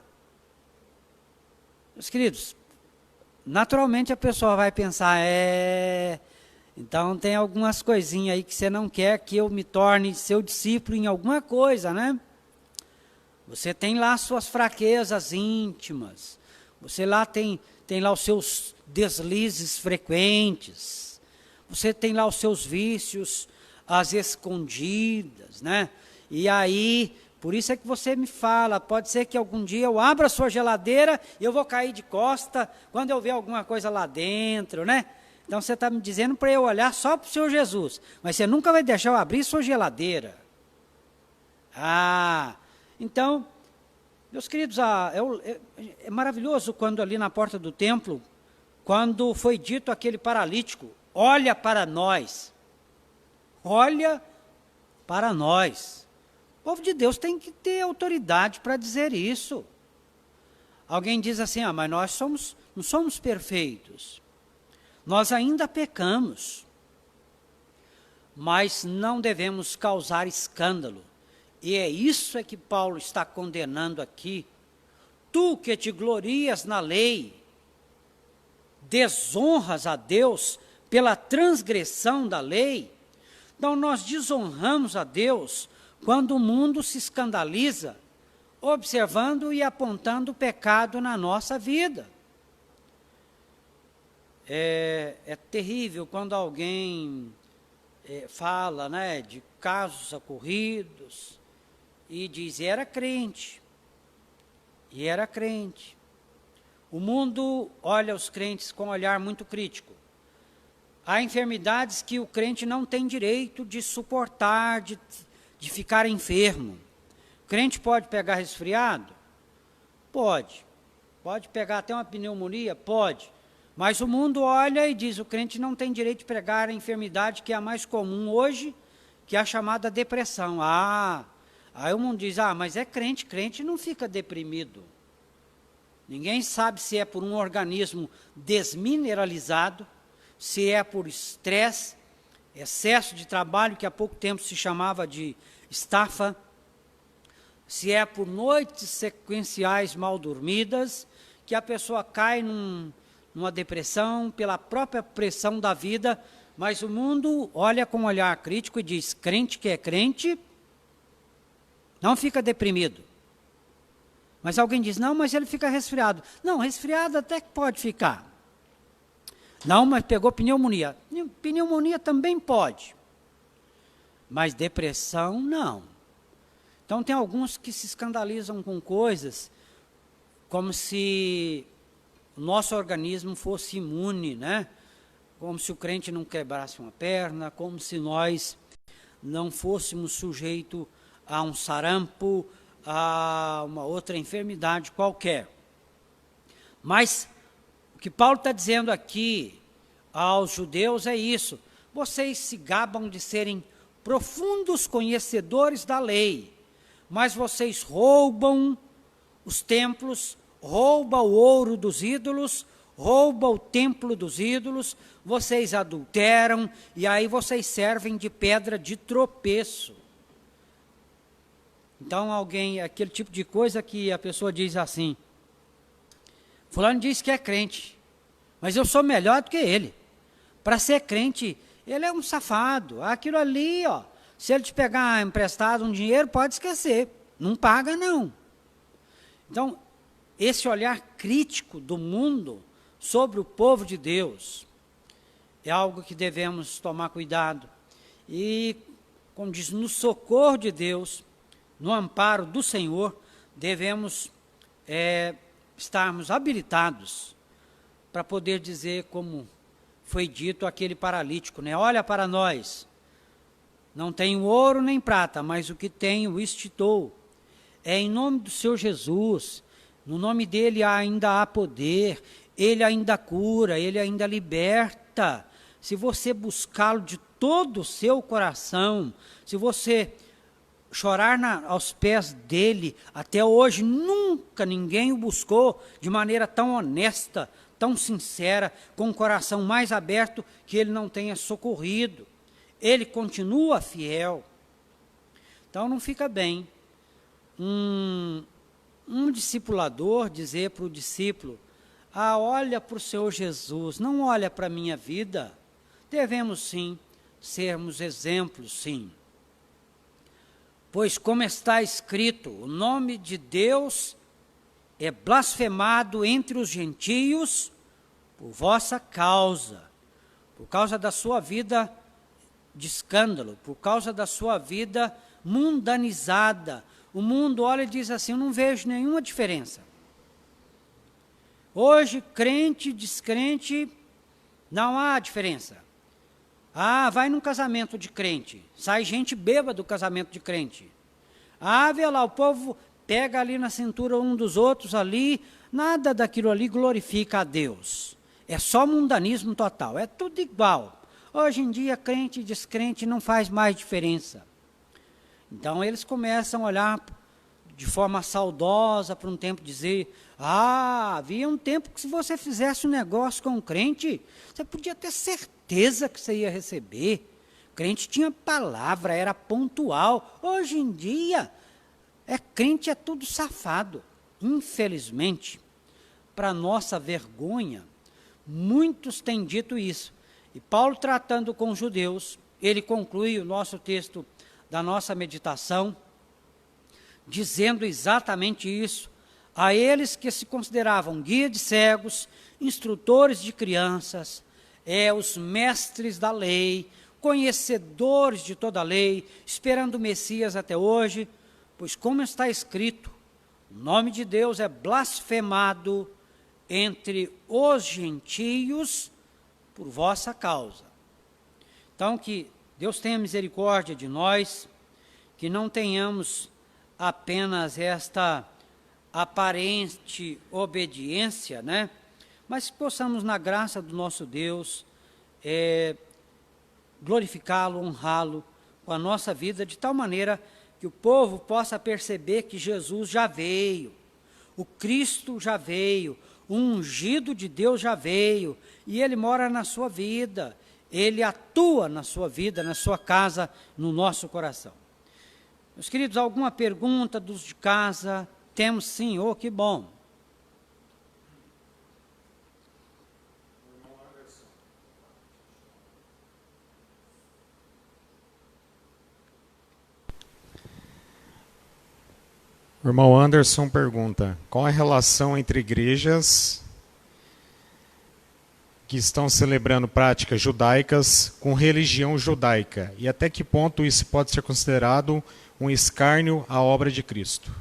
Meus queridos, naturalmente a pessoa vai pensar, então tem algumas coisinhas aí que você não quer que eu me torne seu discípulo em alguma coisa, né? Você tem lá suas fraquezas íntimas, você lá tem lá os seus deslizes frequentes, você tem lá os seus vícios, as escondidas, né? E aí, por isso é que você me fala, pode ser que algum dia eu abra a sua geladeira e eu vou cair de costa quando eu ver alguma coisa lá dentro, né? Então você está me dizendo para eu olhar só para o Senhor Jesus, mas você nunca vai deixar eu abrir sua geladeira. Então, meus queridos, é maravilhoso quando ali na porta do templo, quando foi dito aquele paralítico, olha para nós, olha para nós. O povo de Deus tem que ter autoridade para dizer isso. Alguém diz assim, mas nós não somos perfeitos, nós ainda pecamos, mas não devemos causar escândalo. E é isso que Paulo está condenando aqui. Tu que te glorias na lei, desonras a Deus pela transgressão da lei. Então nós desonramos a Deus quando o mundo se escandaliza, observando e apontando o pecado na nossa vida. É terrível quando alguém fala, né, de casos ocorridos, e diz, e era crente. O mundo olha os crentes com um olhar muito crítico. Há enfermidades que o crente não tem direito de suportar, de ficar enfermo. O crente pode pegar resfriado? Pode. Pode pegar até uma pneumonia? Pode. Mas o mundo olha e diz, o crente não tem direito de pegar a enfermidade que é a mais comum hoje, que é a chamada depressão. Aí o mundo diz, mas é crente, crente não fica deprimido. Ninguém sabe se é por um organismo desmineralizado, se é por estresse, excesso de trabalho, que há pouco tempo se chamava de estafa, se é por noites sequenciais mal dormidas, que a pessoa cai numa depressão pela própria pressão da vida, mas o mundo olha com um olhar crítico e diz, crente que é crente, não fica deprimido. Mas alguém diz, não, mas ele fica resfriado. Não, resfriado até que pode ficar. Não, mas pegou pneumonia. Pneumonia também pode. Mas depressão, não. Então tem alguns que se escandalizam com coisas como se o nosso organismo fosse imune, né? Como se o crente não quebrasse uma perna, como se nós não fôssemos sujeitos a um sarampo, a uma outra enfermidade qualquer. Mas o que Paulo está dizendo aqui aos judeus é isso. Vocês se gabam de serem profundos conhecedores da lei, mas vocês roubam os templos, roubam o ouro dos ídolos, roubam o templo dos ídolos, vocês adulteram e aí vocês servem de pedra de tropeço. Então aquele tipo de coisa que a pessoa diz assim, fulano diz que é crente, mas eu sou melhor do que ele. Para ser crente, ele é um safado. Aquilo ali, se ele te pegar emprestado um dinheiro, pode esquecer, não paga não. Então, esse olhar crítico do mundo sobre o povo de Deus é algo que devemos tomar cuidado. E, como diz, no socorro de Deus, no amparo do Senhor, devemos estarmos habilitados para poder dizer, como foi dito àquele paralítico, né? Olha para nós, não tenho ouro nem prata, mas o que tenho isto te dou. É em nome do Senhor Jesus, no nome dele ainda há poder, ele ainda cura, ele ainda liberta. Se você buscá-lo de todo o seu coração, se você chorar aos pés dele, até hoje nunca ninguém o buscou de maneira tão honesta, tão sincera, com o coração mais aberto, que ele não tenha socorrido. Ele continua fiel. Então não fica bem um discipulador dizer para o discípulo: olha para o Senhor Jesus, não olha para a minha vida. Devemos sim sermos exemplos, sim. Pois como está escrito, o nome de Deus é blasfemado entre os gentios por vossa causa, por causa da sua vida de escândalo, por causa da sua vida mundanizada. O mundo olha e diz assim: eu não vejo nenhuma diferença. Hoje, crente, descrente, não há diferença. Vai num casamento de crente, sai gente bêbada do casamento de crente. Vê lá, o povo pega ali na cintura um dos outros ali, nada daquilo ali glorifica a Deus. É só mundanismo total, é tudo igual. Hoje em dia, crente e descrente não faz mais diferença. Então eles começam a olhar de forma saudosa para um tempo, dizer: havia um tempo que se você fizesse um negócio com um crente, você podia ter certeza que você ia receber. Crente tinha palavra, era pontual. Hoje em dia, crente é tudo safado. Infelizmente, para nossa vergonha, muitos têm dito isso. E Paulo, tratando com os judeus, ele conclui o nosso texto da nossa meditação, dizendo exatamente isso: a eles que se consideravam guia de cegos, instrutores de crianças, os mestres da lei, conhecedores de toda a lei, esperando o Messias até hoje, pois como está escrito, o nome de Deus é blasfemado entre os gentios por vossa causa. Então, que Deus tenha misericórdia de nós, que não tenhamos apenas esta aparente obediência, né? Mas que possamos, na graça do nosso Deus, glorificá-lo, honrá-lo com a nossa vida, de tal maneira que o povo possa perceber que Jesus já veio, o Cristo já veio, o ungido de Deus já veio, e ele mora na sua vida, ele atua na sua vida, na sua casa, no nosso coração. Meus queridos, alguma pergunta dos de casa? Temos sim, que bom. O irmão Anderson pergunta: qual a relação entre igrejas que estão celebrando práticas judaicas com religião judaica? E até que ponto isso pode ser considerado um escárnio à obra de Cristo?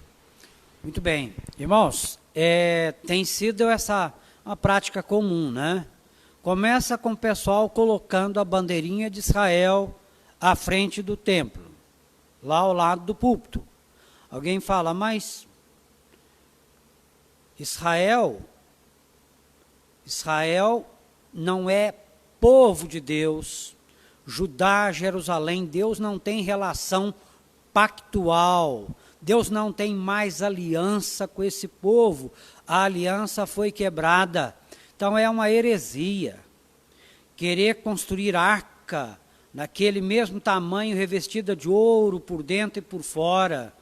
Muito bem. Irmãos, tem sido essa uma prática comum, né? Começa com o pessoal colocando a bandeirinha de Israel à frente do templo, lá ao lado do púlpito. Alguém fala: mas Israel não é povo de Deus. Judá, Jerusalém, Deus não tem relação pactual. Deus não tem mais aliança com esse povo. A aliança foi quebrada. Então é uma heresia. Querer construir arca naquele mesmo tamanho, revestida de ouro por dentro e por fora.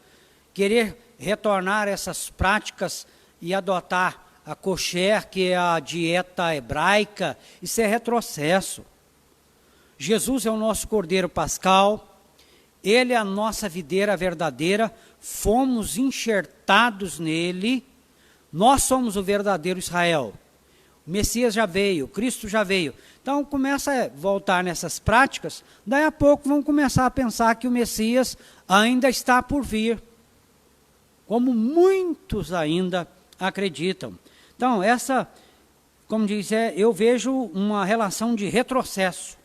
Querer retornar essas práticas e adotar a kosher, que é a dieta hebraica, isso é retrocesso. Jesus é o nosso cordeiro pascal, ele é a nossa videira verdadeira, fomos enxertados nele, nós somos o verdadeiro Israel. O Messias já veio, o Cristo já veio. Então começa a voltar nessas práticas, daí a pouco vão começar a pensar que o Messias ainda está por vir. como muitos ainda acreditam. Então, como diz, eu vejo uma relação de retrocesso.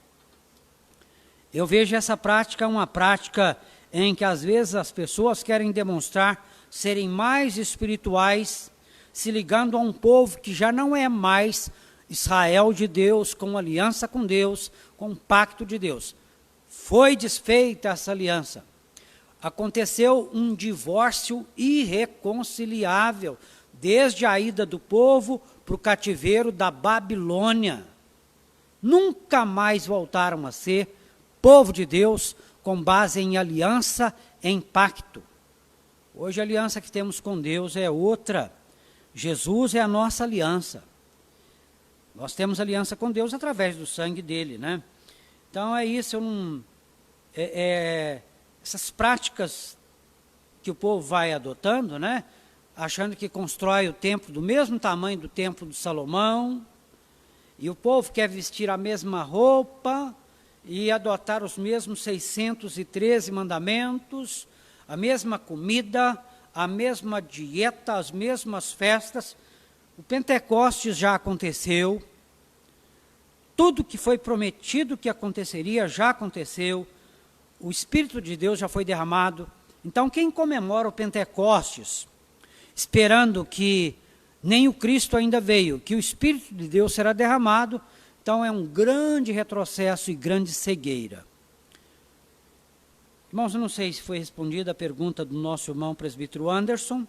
Eu vejo essa prática uma prática em que às vezes as pessoas querem demonstrar serem mais espirituais, se ligando a um povo que já não é mais Israel de Deus, com aliança com Deus, com pacto de Deus. Foi desfeita essa aliança. Aconteceu um divórcio irreconciliável, desde a ida do povo para o cativeiro da Babilônia. Nunca mais voltaram a ser povo de Deus com base em aliança, em pacto. Hoje a aliança que temos com Deus é outra. Jesus é a nossa aliança. Nós temos aliança com Deus através do sangue dele, né? Então é isso, essas práticas que o povo vai adotando, né? Achando que constrói o templo do mesmo tamanho do templo de Salomão, e o povo quer vestir a mesma roupa, e adotar os mesmos 613 mandamentos, a mesma comida, a mesma dieta, as mesmas festas. O Pentecostes já aconteceu, tudo que foi prometido que aconteceria já aconteceu, o Espírito de Deus já foi derramado. Então quem comemora o Pentecostes, esperando que nem o Cristo ainda veio, que o Espírito de Deus será derramado, então é um grande retrocesso e grande cegueira. Irmãos, eu não sei se foi respondida a pergunta do nosso irmão presbítero Anderson,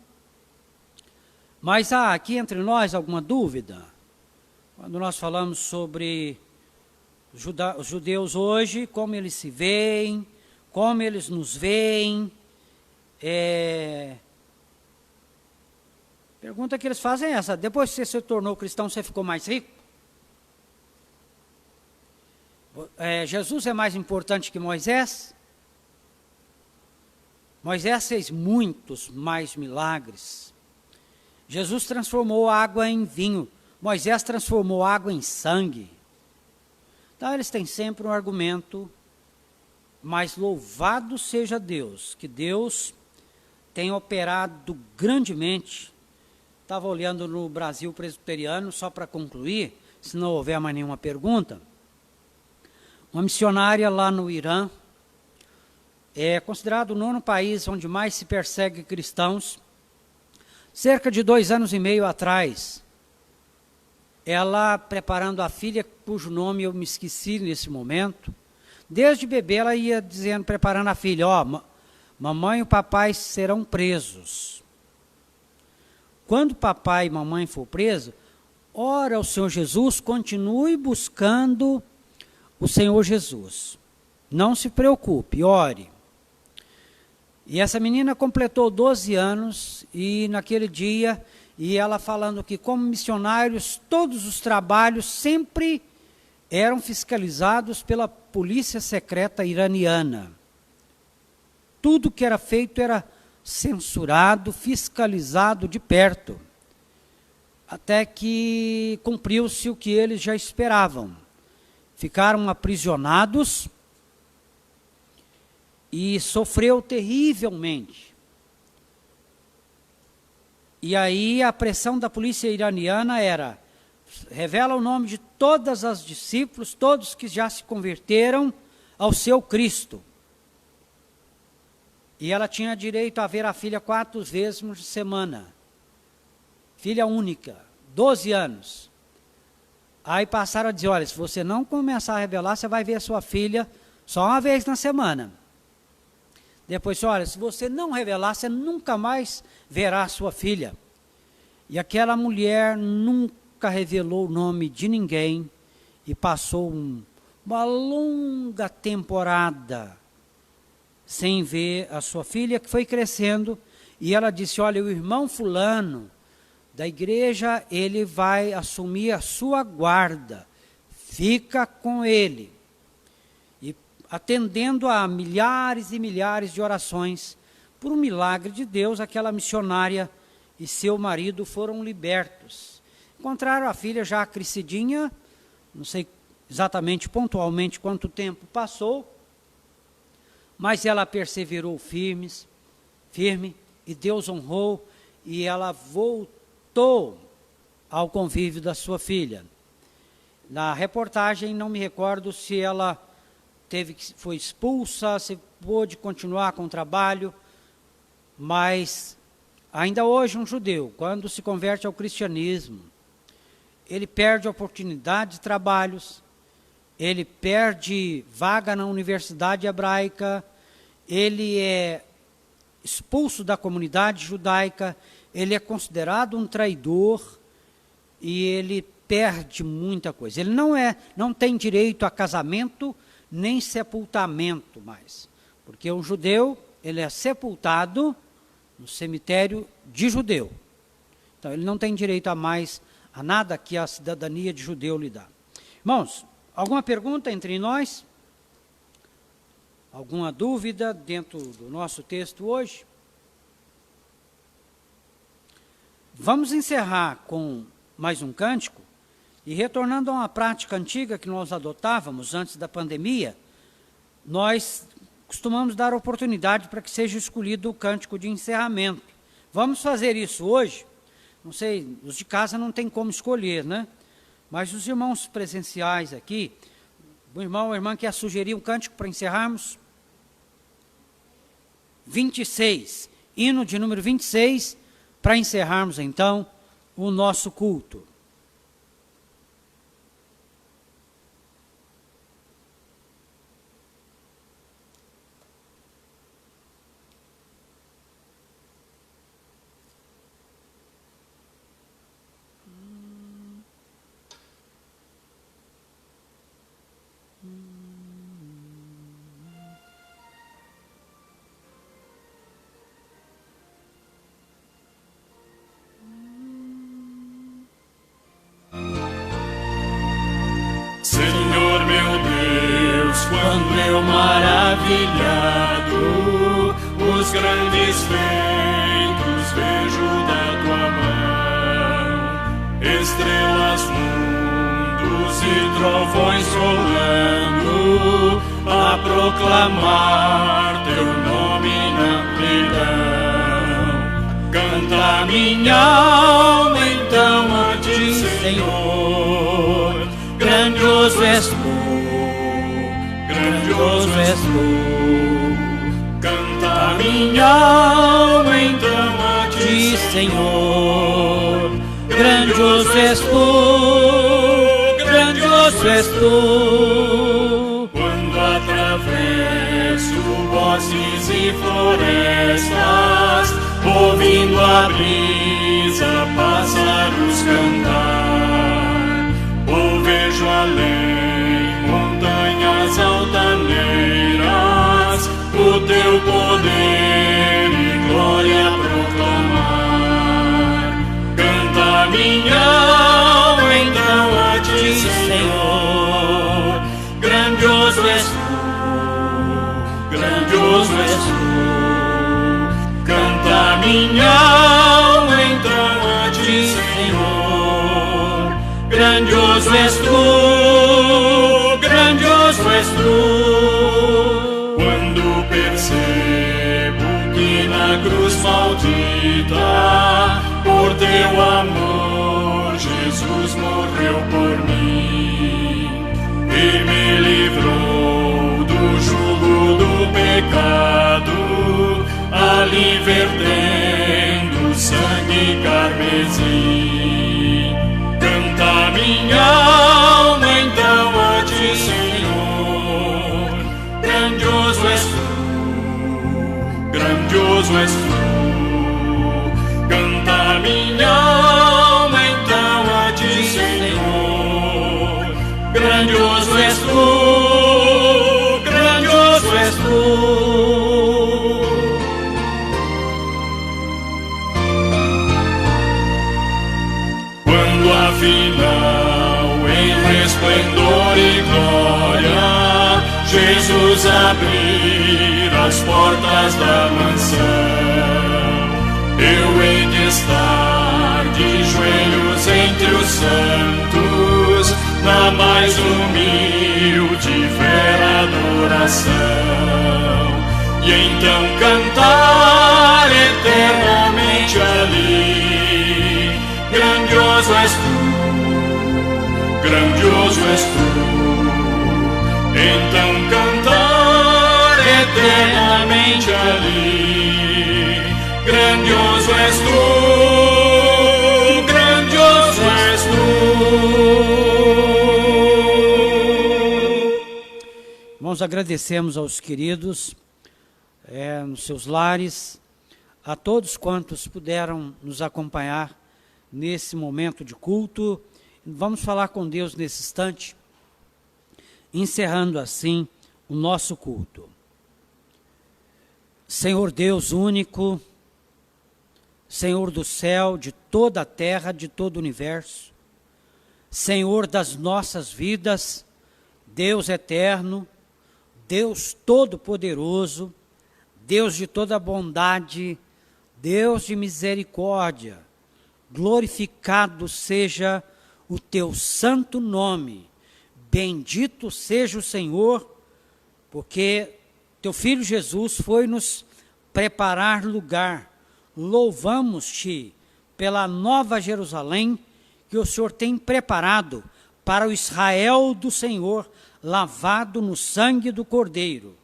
mas há aqui entre nós alguma dúvida? Quando nós falamos sobre os judeus hoje, como eles se veem, como eles nos veem, pergunta que eles fazem é essa: depois que você se tornou cristão, você ficou mais rico? Jesus é mais importante que Moisés? Moisés fez muitos mais milagres. Jesus transformou água em vinho. Moisés transformou água em sangue. Então eles têm sempre um argumento, mas louvado seja Deus, que Deus tem operado grandemente. Estava olhando no Brasil presbiteriano, só para concluir, se não houver mais nenhuma pergunta. Uma missionária lá no Irã, é considerado o 9º país onde mais se persegue cristãos. Cerca de 2 anos e meio atrás, ela preparando a filha, cujo nome eu me esqueci nesse momento, desde bebê ela ia dizendo, preparando a filha, mamãe e o papai serão presos. Quando papai e mamãe for preso, ora ao Senhor Jesus, continue buscando o Senhor Jesus. Não se preocupe, ore. E essa menina completou 12 anos, e naquele dia, e ela falando que como missionários, todos os trabalhos sempre eram fiscalizados pela polícia secreta iraniana. Tudo que era feito era censurado, fiscalizado de perto, até que cumpriu-se o que eles já esperavam. Ficaram aprisionados e sofreu terrivelmente. E aí a pressão da polícia iraniana era, revela o nome de todas as discípulos, todos que já se converteram ao seu Cristo. E ela tinha direito a ver a filha 4 vezes por semana. Filha única, 12 anos. Aí passaram a dizer, olha, se você não começar a revelar, você vai ver a sua filha só uma vez na semana. Depois, olha, se você não revelar, você nunca mais verá a sua filha. E aquela mulher nunca revelou o nome de ninguém e passou uma longa temporada sem ver a sua filha, que foi crescendo. E ela disse, olha, o irmão fulano da igreja, ele vai assumir a sua guarda, fica com ele. E atendendo a milhares e milhares de orações, por um milagre de Deus, aquela missionária e seu marido foram libertos. Encontraram a filha já crescidinha, não sei exatamente, pontualmente, quanto tempo passou, mas ela perseverou firme, e Deus honrou e ela voltou ao convívio da sua filha. Na reportagem, não me recordo se ela foi expulsa, se pôde continuar com o trabalho, mas ainda hoje um judeu, quando se converte ao cristianismo, ele perde a oportunidade de trabalhos, ele perde vaga na universidade hebraica, ele é expulso da comunidade judaica, ele é considerado um traidor e ele perde muita coisa. Ele não tem direito a casamento nem sepultamento mais, porque um judeu, ele é sepultado no cemitério de judeu. Então ele não tem direito a mais a nada que a cidadania de judeu lhe dá. Irmãos, alguma pergunta entre nós? Alguma dúvida dentro do nosso texto hoje? Vamos encerrar com mais um cântico, e retornando a uma prática antiga que nós adotávamos antes da pandemia, nós costumamos dar oportunidade para que seja escolhido o cântico de encerramento. Vamos fazer isso hoje? Não sei, os de casa não tem como escolher, né? Mas os irmãos presenciais aqui, o irmão ou a irmã quer sugerir um cântico para encerrarmos? 26, hino de número 26, para encerrarmos então o nosso culto. Senhor meu Deus, quando eu maravilhado os grandes feitos vejo da tua mão, estrelas, mundos e trovões rolando, a proclamar teu nome na amplidão. Canta minha alma então a ti, Senhor. Grandioso és tu, grandioso és tu. Canta minha alma então a ti, Senhor. Grandioso és tu, grandioso és tu. Quando atravesso bosques e florestas, ouvindo a brisa, pássaros cantar, vejo além montanhas altaneiras, o teu poder e glória proclamar. Canta minha alma então a ti, Senhor. Grandioso és tu, grandioso és tu. Canta minha alma então a ti, Senhor. Grandioso és tu, grandioso és tu. Quando percebo que na cruz maldita, por teu amor, Jesus morreu por mim e me livrou do jugo do pecado, ali vertendo sangue carmesim. Canta minha alma então a ti, Senhor. Grandioso és tu, grandioso és tu. Canta minha alma então a ti, Senhor. Grandioso és tu, grandioso és tu. Afinal, em resplendor e glória, Jesus abrir as portas da mansão, eu hei de estar de joelhos entre os santos, na mais humilde vera adoração, e então cantar eternamente ali. Grandioso és tu, então cantar eternamente ali. Grandioso és tu, grandioso és tu. Irmãos, agradecemos aos queridos nos seus lares, a todos quantos puderam nos acompanhar nesse momento de culto. Vamos falar com Deus nesse instante, encerrando assim o nosso culto. Senhor Deus único, Senhor do céu, de toda a terra, de todo o universo, Senhor das nossas vidas, Deus eterno, Deus todo-poderoso, Deus de toda bondade, Deus de misericórdia, glorificado seja o teu santo nome, bendito seja o Senhor, porque teu Filho Jesus foi nos preparar lugar. Louvamos-te pela nova Jerusalém que o Senhor tem preparado para o Israel do Senhor, lavado no sangue do Cordeiro.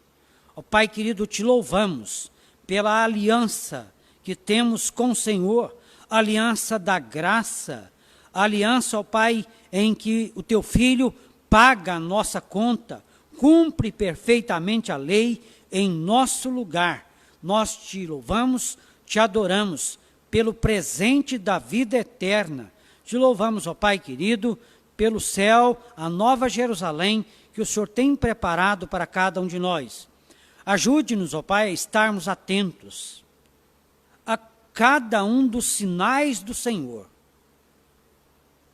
Ó Pai querido, te louvamos pela aliança que temos com o Senhor, aliança da graça, aliança, ó Pai, em que o teu Filho paga a nossa conta, cumpre perfeitamente a lei em nosso lugar. Nós te louvamos, te adoramos pelo presente da vida eterna. Te louvamos, ó Pai querido, pelo céu, a nova Jerusalém que o Senhor tem preparado para cada um de nós. Ajude-nos, ó Pai, a estarmos atentos a cada um dos sinais do Senhor,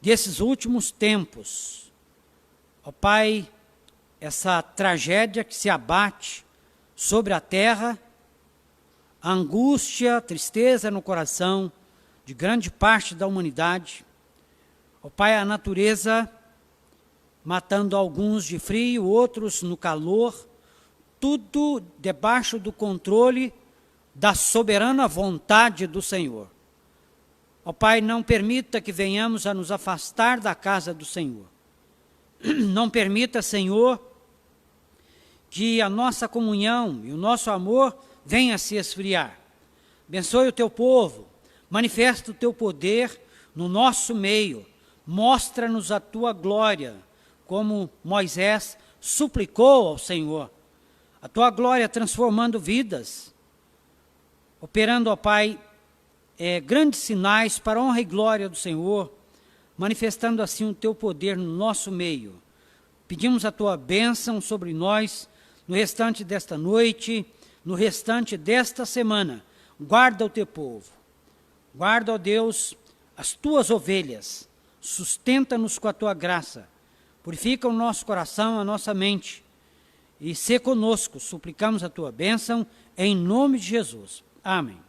desses últimos tempos. Ó Pai, essa tragédia que se abate sobre a terra, a angústia, a tristeza no coração de grande parte da humanidade. Ó Pai, a natureza matando alguns de frio, outros no calor, tudo debaixo do controle da soberana vontade do Senhor. Ó Pai, não permita que venhamos a nos afastar da casa do Senhor. Não permita, Senhor, que a nossa comunhão e o nosso amor venha a se esfriar. Abençoe o teu povo, manifesta o teu poder no nosso meio, mostra-nos a tua glória, como Moisés suplicou ao Senhor. A tua glória transformando vidas, operando, ó Pai, grandes sinais para a honra e glória do Senhor, manifestando assim o teu poder no nosso meio. Pedimos a tua bênção sobre nós no restante desta noite, no restante desta semana. Guarda o teu povo, guarda, ó Deus, as tuas ovelhas, sustenta-nos com a tua graça, purifica o nosso coração, a nossa mente, e sê conosco, suplicamos a tua bênção, em nome de Jesus. Amém.